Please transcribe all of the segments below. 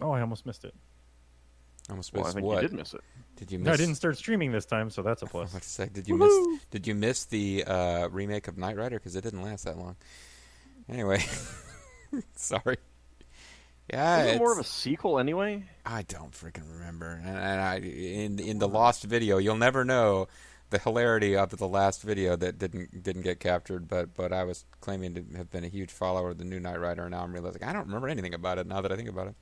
Oh, I almost missed it. Almost Well, I missed think what? you did miss it. Did you No, I miss? didn't start streaming this time, so that's a I was plus. about to say, did you miss the remake of Knight Rider? Because it didn't last that long. Anyway, sorry. Yeah, Isn't it more of a it's. sequel anyway? I don't freaking remember. In the lost video, you'll never know the hilarity of the last video that didn't get captured. But I was claiming to have been a huge follower of the new Knight Rider, and now I'm realizing I don't remember anything about it. Now that I think about it.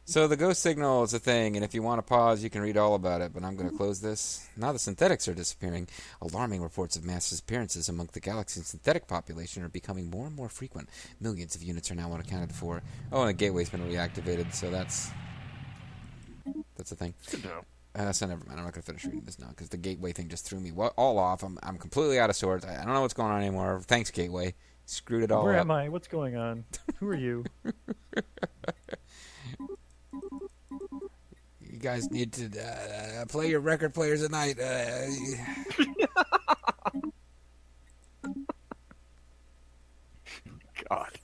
So the ghost signal is a thing, and if you want to pause, you can read all about it, but I'm going to close this. Now the synthetics are disappearing. Alarming reports of mass disappearances among the galaxy's synthetic population are becoming more and more frequent. Millions of units are now unaccounted for. Oh, and the gateway's been reactivated, so that's a thing. Good to know. So never mind. I'm not going to finish reading this now, because the gateway thing just threw me all off. I'm completely out of sorts. I don't know what's going on anymore. Thanks, gateway. Screwed it all Where up. am I? What's going on? Who are you? You guys need to play your record players at night. God,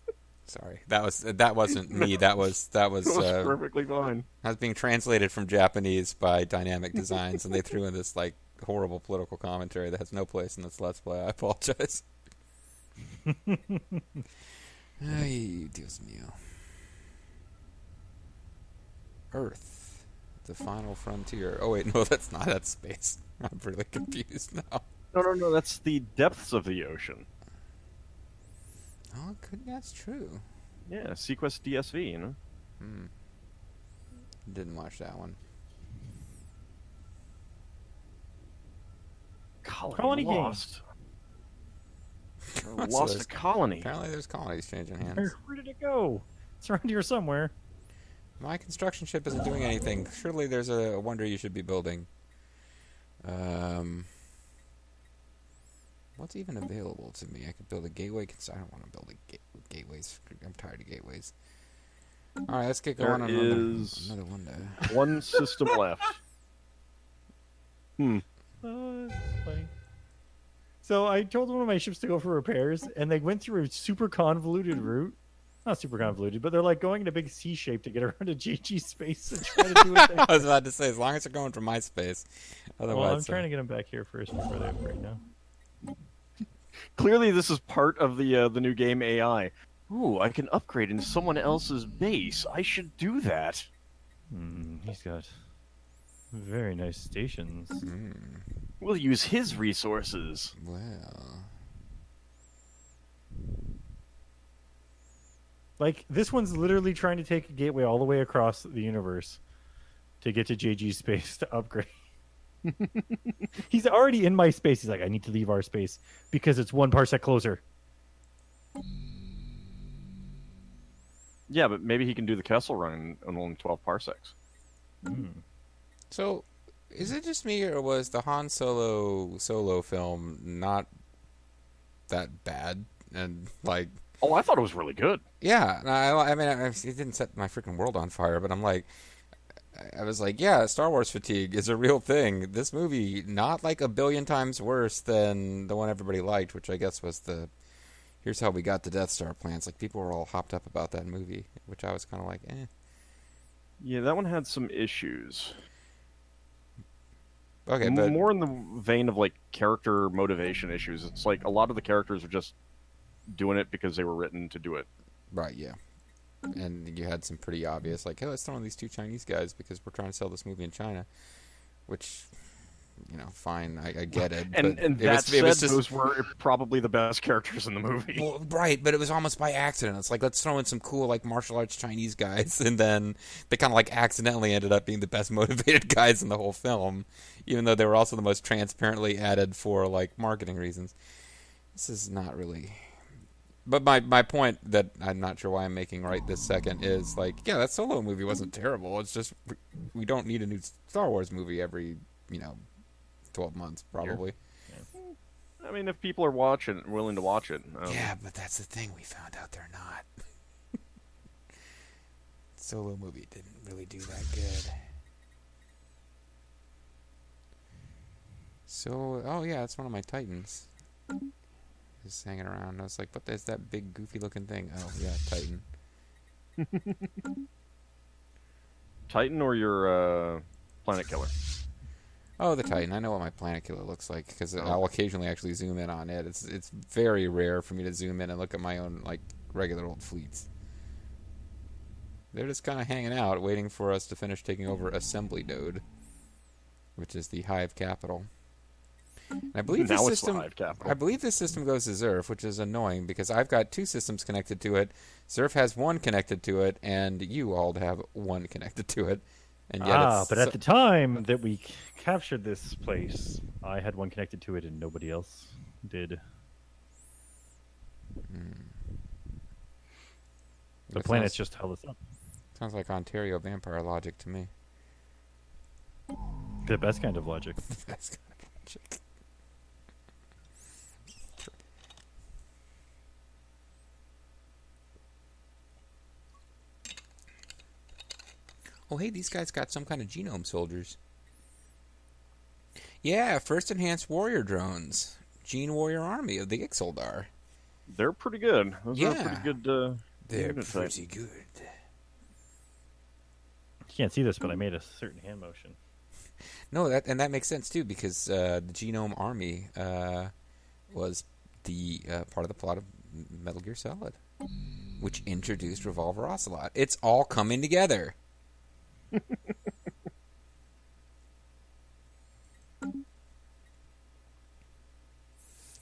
Sorry, that wasn't me. That was that was perfectly fine. I was being translated from Japanese by Dynamic Designs, and they threw in this like horrible political commentary that has no place in this Let's Play. I apologize. Ay, Dios mío. Earth, the final frontier. Oh wait, no, that's not. That's space. I'm really confused now. No. That's the depths of the ocean. Oh, that's true. Yeah, Sequest DSV. You know. Didn't watch that one. Colony lost. So Lost there's- a colony. Apparently, there's colonies changing hands. Where did it go? It's around here somewhere. My construction ship isn't doing anything. Surely there's a wonder you should be building. What's even available to me? I could build a gateway. I don't want to build gateways. I'm tired of gateways. All right, let's get going on another one. One system left. That's funny. So I told one of my ships to go for repairs, and they went through a super convoluted route. Not super convoluted, but they're like going in a big C shape to get around to JG space and try to do it there. I was about to say, as long as they're going from my space. Otherwise, Well, I'm trying to get them back here first before they upgrade now. Clearly, this is part of the new game AI. Ooh, I can upgrade into someone else's base. I should do that. He's got very nice stations. We'll use his resources. Well, Like, this one's literally trying to take a gateway all the way across the universe to get to JG space to upgrade. He's already in my space. He's like, I need to leave our space because it's 1 parsec closer. Yeah, but maybe he can do the Kessel run in only 12 parsecs. so is it just me, or was the Han Solo film not that bad? And like, Oh, I thought it was really good. yeah, I mean, it didn't set my freaking world on fire, but I was like, yeah, Star Wars fatigue is a real thing. This movie, not like a billion times worse than the one everybody liked, which I guess was here's how we got the Death Star plans. Like, people were all hopped up about that movie, which I was kind of like, eh. Yeah, that one had some issues. Okay, but More in the vein of like character motivation issues. It's like a lot of the characters are just doing it because they were written to do it. right, yeah. And you had some pretty obvious, like, hey, let's throw in these 2 Chinese guys because we're trying to sell this movie in China, which, fine, I get it. And but it that was said, just, those were probably the best characters in the movie. well, right, but it was almost by accident. It's like, let's throw in some cool, like, martial arts Chinese guys, and then they kind of, like, accidentally ended up being the best motivated guys in the whole film, even though they were also the most transparently added for, like, marketing reasons. This is not really... But my point that I'm not sure why I'm making right this second is, like, yeah, that Solo movie wasn't terrible. It's just we don't need a new Star Wars movie every, 12 months, probably. I mean, if people are willing to watch it. Yeah, but that's the thing. We found out they're not. Solo movie didn't really do that good. So, oh yeah, it's one of my Titans. Just hanging around. I was like, what is that big goofy looking thing? Oh yeah, Titan. Titan or your Planet Killer? Oh, the Titan. I know what my Planet Killer looks like because I'll occasionally actually zoom in on it. It's very rare for me to zoom in and look at my own like regular old fleets. They're just kind of hanging out, waiting for us to finish taking over Assembly Node, which is the Hive capital. And I believe Now this it's the system. Hive capital. I believe this system goes to Zerf, which is annoying because I've got 2 systems connected to it. Zerf has 1 connected to it, and you all have 1 connected to it. And yet but at the time that we captured this place, I had 1 connected to it and nobody else did. The That planets sounds- just held us up. Sounds like Ontario vampire logic to me. The best kind of logic. That's kind of logic. Oh, hey, these guys got some kind of genome soldiers. Yeah, first enhanced warrior drones. Gene Warrior Army of the Ixeldar. They're pretty good. Those are Yeah. pretty good. They're unit type. pretty good. You can't see this, but I made a certain hand motion. No, that makes sense too because the Genome Army was the part of the plot of Metal Gear Solid, which introduced Revolver Ocelot. It's all coming together.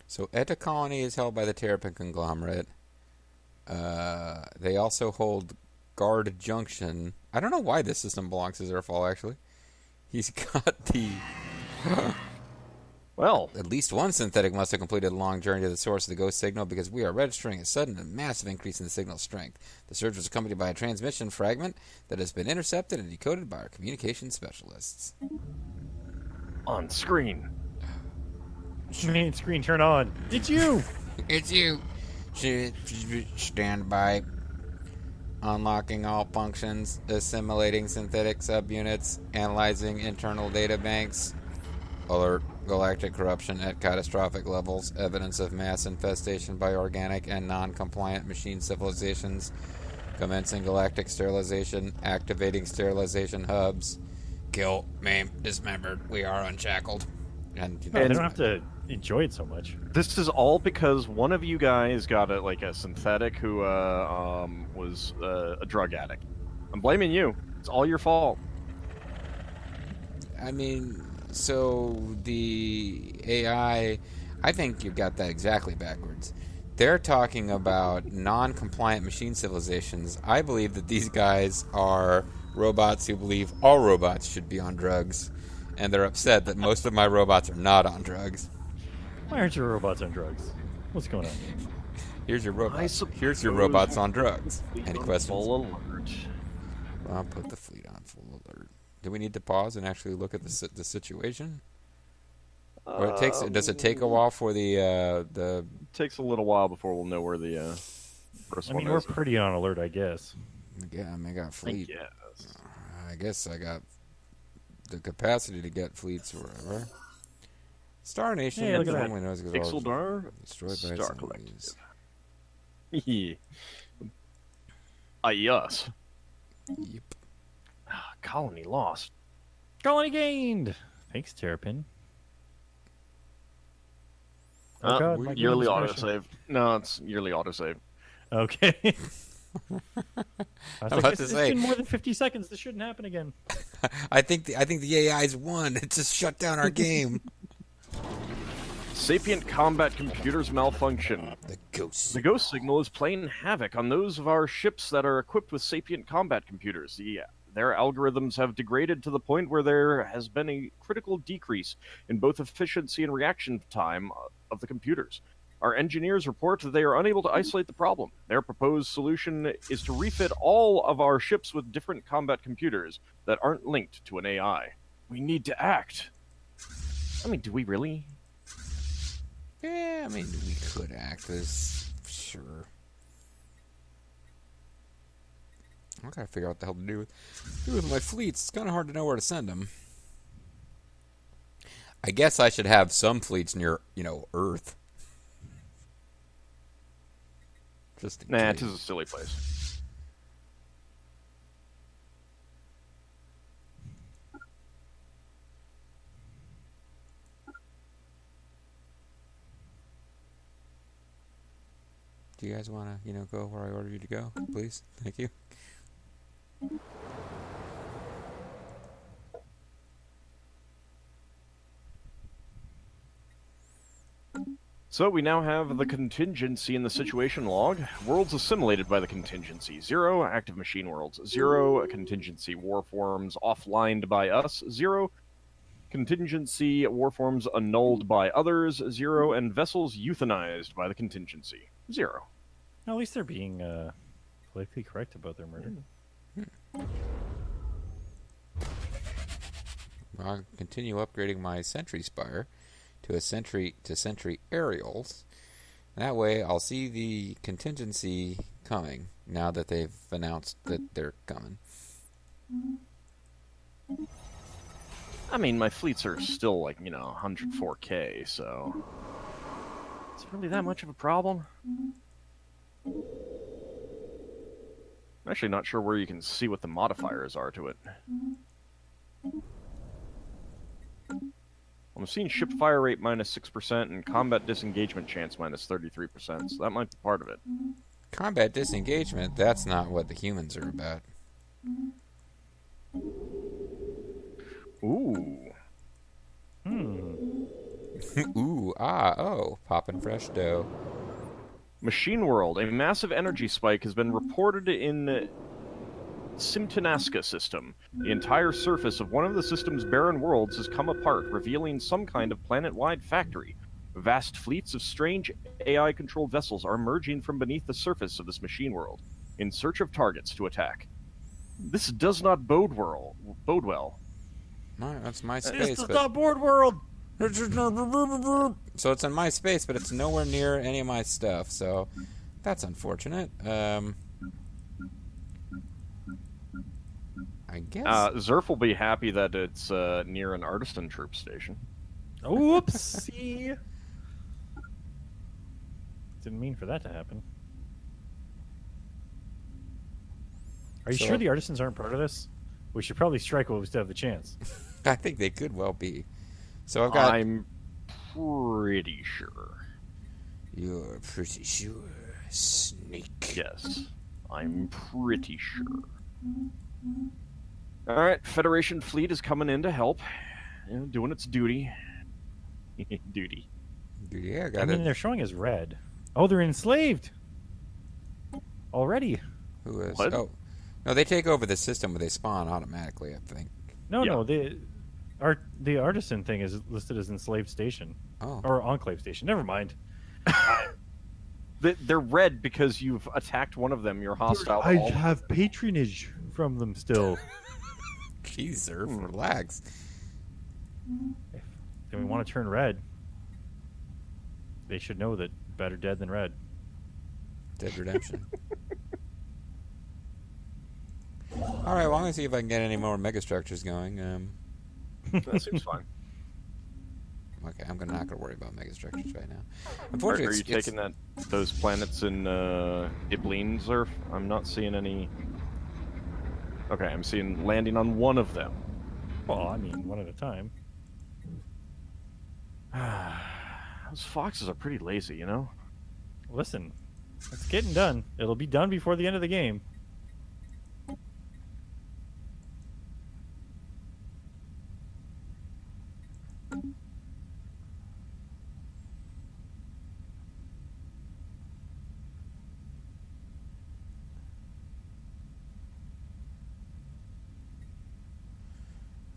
So Eta Colony is held by the Terrapin Conglomerate. They also hold Guard Junction. I don't know why this system belongs to Zerfall, actually. He's got the... Well, At least one synthetic must have completed a long journey to the source of the ghost signal because we are registering a sudden and massive increase in the signal strength. The surge was accompanied by a transmission fragment that has been intercepted and decoded by our communications specialists. on screen. Main screen, turn on. It's you! It's you. Stand by. Unlocking all functions, assimilating synthetic subunits, analyzing internal data banks. Alert. Galactic corruption at catastrophic levels. Evidence of mass infestation by organic and non-compliant machine civilizations. Commencing galactic sterilization. Activating sterilization hubs. Kill, maim, dismembered. We are unshackled. And Oh, they don't have to enjoy it so much. This is all because one of you guys got a synthetic who was a drug addict. I'm blaming you. It's all your fault. I mean, so the AI, I think you've got that exactly backwards. They're talking about non-compliant machine civilizations. I believe that these guys are robots who believe all robots should be on drugs, and they're upset that most of my robots are not on drugs. Why aren't your robots on drugs? What's going on? Here's your I robots. suppose Here's your robots on drugs. Any questions? Full alert. I'll put the fleet on full alert. Do we need to pause and actually look at the situation? Or does it take a while for the Takes a little while before we'll know where the first I one mean, we're is. pretty on alert, I guess. Yeah, I got fleet. Yes. I guess I got the capacity to get fleets or whatever. Star Nation Hey, look at that. normally knows because all Ixeldar, destroyed by Star its Collective. enemies. Us. Yep. Colony lost. Colony gained! Thanks, Terrapin. Oh, God, my yearly game's crashing. autosave. No, it's yearly autosave. Okay. I was about to it's say- been more than 50 seconds. This shouldn't happen again. I think the AI's won. It just shut down our game. Sapient combat computers malfunction. The ghost. The ghost signal is playing havoc on those of our ships that are equipped with sapient combat computers. Their algorithms have degraded to the point where there has been a critical decrease in both efficiency and reaction time of the computers. Our engineers report that they are unable to isolate the problem. Their proposed solution is to refit all of our ships with different combat computers that aren't linked to an AI. We need to act. I mean, do we really? Yeah, I mean, we could act as sure. I gotta figure out what the hell to do with my fleets. It's kind of hard to know where to send them. I guess I should have some fleets near, Earth. Just in Nah, case. it is a silly place. Do you guys want to, go where I ordered you to go, please? Thank you. So we now have the contingency in the situation log. Worlds assimilated by the contingency. 0, active machine worlds. 0, contingency warforms offlined by us. 0, contingency warforms annulled by others. 0, and vessels euthanized by the contingency. 0. At least they're being politically correct about their murder. I'll continue upgrading my Sentry Spire to Sentry aerials. That way I'll see the contingency coming now that they've announced that they're coming. I mean, my fleets are still like, 104K, so is it really that much of a problem? I'm actually not sure where you can see what the modifiers are to it. I'm seeing ship fire rate minus 6% and combat disengagement chance minus 33%, so that might be part of it. Combat disengagement, that's not what the humans are about. Ooh. Ooh, ah, oh, poppin' fresh dough. Machine World. A massive energy spike has been reported in Simtinaska system. The entire surface of one of the system's barren worlds has come apart, revealing some kind of planet-wide factory. Vast fleets of strange AI-controlled vessels are emerging from beneath the surface of this machine world, in search of targets to attack. This does not bode well. That's my This space. is the board world! So it's in my space, but it's nowhere near any of my stuff, so that's unfortunate. I guess. Zerf will be happy that it's near an artisan troop station. Oopsie! Didn't mean for that to happen. Are you sure the artisans aren't part of this? We should probably strike while we still have the chance. I think they could well be. So I've got. I'm pretty sure. You're pretty sure, Snake. Yes, I'm pretty sure. Alright, Federation fleet is coming in to help. Doing its duty. Duty. Yeah, I mean, they're showing as red. Oh, they're enslaved! Already. Who is? What? Oh. No, they take over the system where they spawn automatically, I think. No, the artisan thing is listed as enslaved station. Oh. Or enclave station. Never mind. They're red because you've attacked one of them. You're hostile. I have patronage from them still. Jeez, sir, relax. If they want to turn red, they should know that better dead than red. Dead Redemption. Alright, well, I'm going to see if I can get any more megastructures going. That seems fine. Okay, I'm not going to worry about megastructures right now. Are Unfortunately, you taking those planets in Ibleen, Zerf? I'm not seeing any. Okay, I'm seeing landing on one of them. Well, I mean, one at a time. Those foxes are pretty lazy, you know? Listen, it's getting done. It'll be done before the end of the game.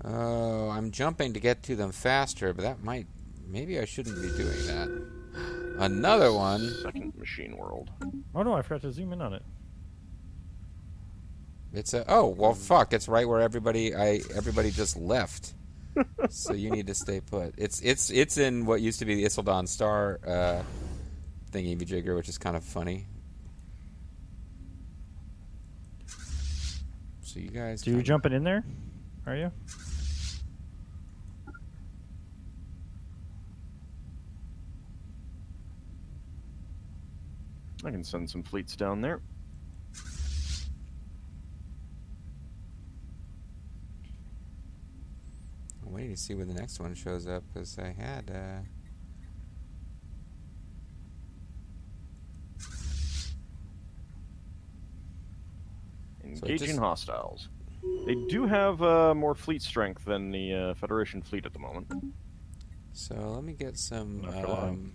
Oh, I'm jumping to get to them faster, but that might... Maybe I shouldn't be doing that. Another one. Second machine world. Oh no, I forgot to zoom in on it. It's a... Oh, well, fuck. It's right where everybody just left. So you need to stay put. It's in what used to be the Isildon Star thingy-majigger, which is kind of funny. So you guys... So you're jumping in there? Are you? I can send some fleets down there. I'm waiting to see when the next one shows up, because I had... Engaging hostiles. They do have more fleet strength than the Federation fleet at the moment. So let me get some. Not for long.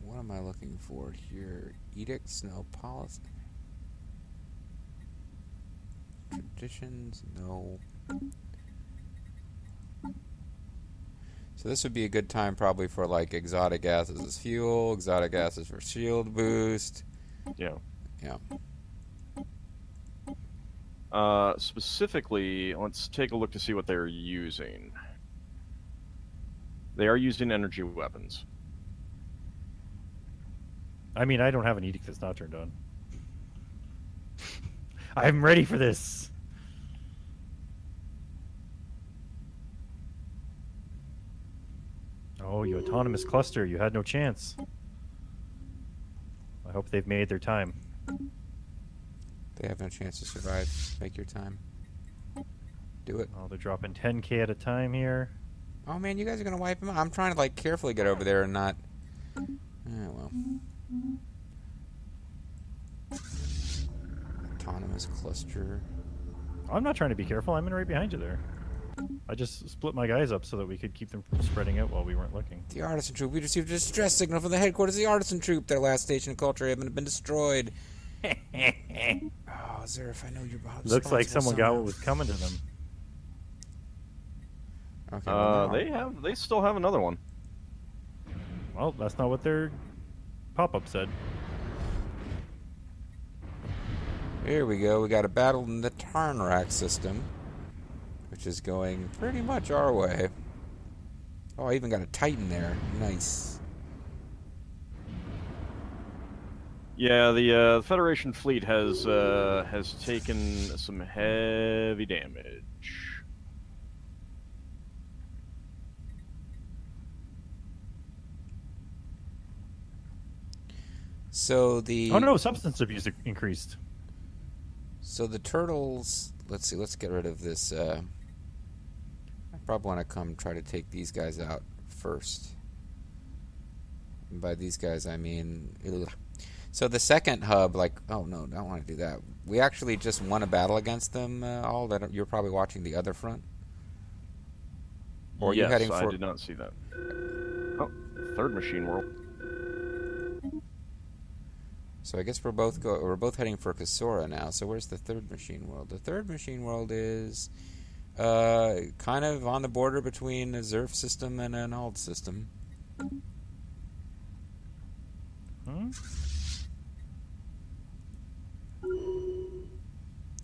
What am I looking for here? Edicts? No. Policy. Traditions? No. So this would be a good time probably for like exotic gases as fuel, exotic gases for shield boost. Yeah. Yeah. Specifically, let's take a look to see what they're using. They are using energy weapons. I mean, I don't have an edict that's not turned on. I'm ready for this. Oh, you autonomous cluster. You had no chance. I hope they've made their time. They have no chance to survive. Make your time. Do it. Oh, they're dropping 10k at a time here. Oh man, you guys are gonna wipe them out. I'm trying to like carefully get over there and not. Oh well. Autonomous cluster. I'm not trying to be careful. I'm in right behind you there. I just split my guys up so that we could keep them from spreading out while we weren't looking. The Artisan Troop. We received a distress signal from the headquarters of the Artisan Troop. Their last station of culture had been destroyed. Oh, Zerf, I know you're behind. Looks like someone got what was coming to them. Okay, well, They still have another one. Well, that's not what their pop-up said. Here we go. We got a battle in the Tarnrak system, which is going pretty much our way. Oh, I even got a Titan there. Nice. Yeah, the Federation fleet has taken some heavy damage. So the Oh no, substance abuse increased. So the turtles. Let's see. Let's get rid of this. I probably want to come try to take these guys out first. And by these guys, I mean. Ugh. So the second hub, like, oh no, I don't want to do that. We actually just won a battle against them. All that you're probably watching the other front. Or are you heading for? I did not see that. Oh, third machine world. So I guess we're both heading for Kasora now. So where's the third machine world? The third machine world is kind of on the border between a Zerf system and an Ald system. Hmm?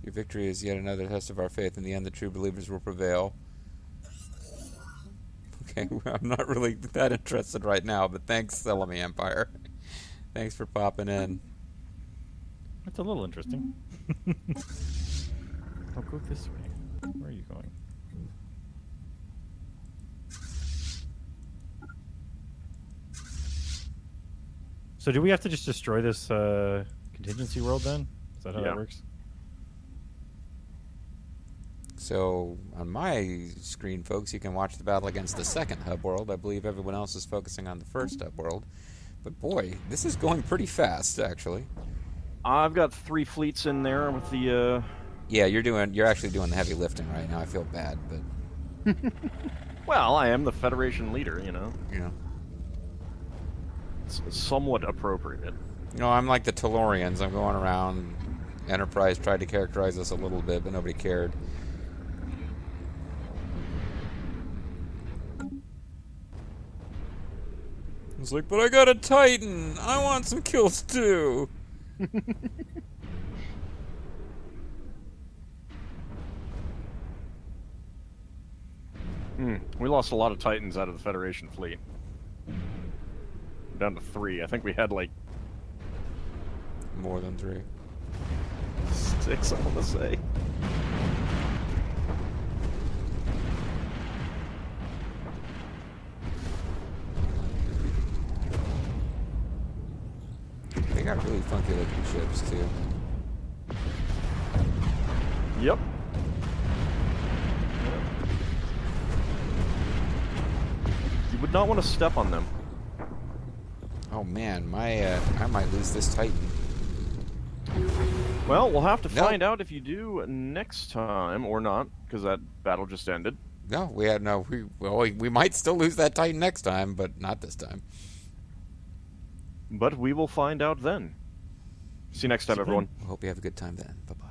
Your victory is yet another test of our faith. In the end, the true believers will prevail. Okay, I'm not really that interested right now, but thanks, Selami Empire. Thanks for popping in. That's a little interesting. I'll go this way. Where are you going? So do we have to just destroy this contingency world then? Is that how that works? So on my screen, folks, you can watch the battle against the second hub world. I believe everyone else is focusing on the first hub world. But boy, this is going pretty fast, actually. I've got 3 fleets in there with the. Yeah, you're actually doing the heavy lifting right now. I feel bad, but. Well, I am the Federation leader, you know. Yeah. It's somewhat appropriate. You know, I'm like the Tellurians. I'm going around. Enterprise tried to characterize us a little bit, but nobody cared. It's like, but I got a Titan. I want some kills too. We lost a lot of Titans out of the Federation fleet. Down to 3. I think we had like More than 3. 6, I want to say. They got really funky looking ships too. Yep. You would not want to step on them. Oh man, I might lose this Titan. Well, we'll have to Nope. find out if you do next time or not, because that battle just ended. No, we might still lose that Titan next time, but not this time. But we will find out then. See you next time, everyone. I hope you have a good time then. Bye-bye.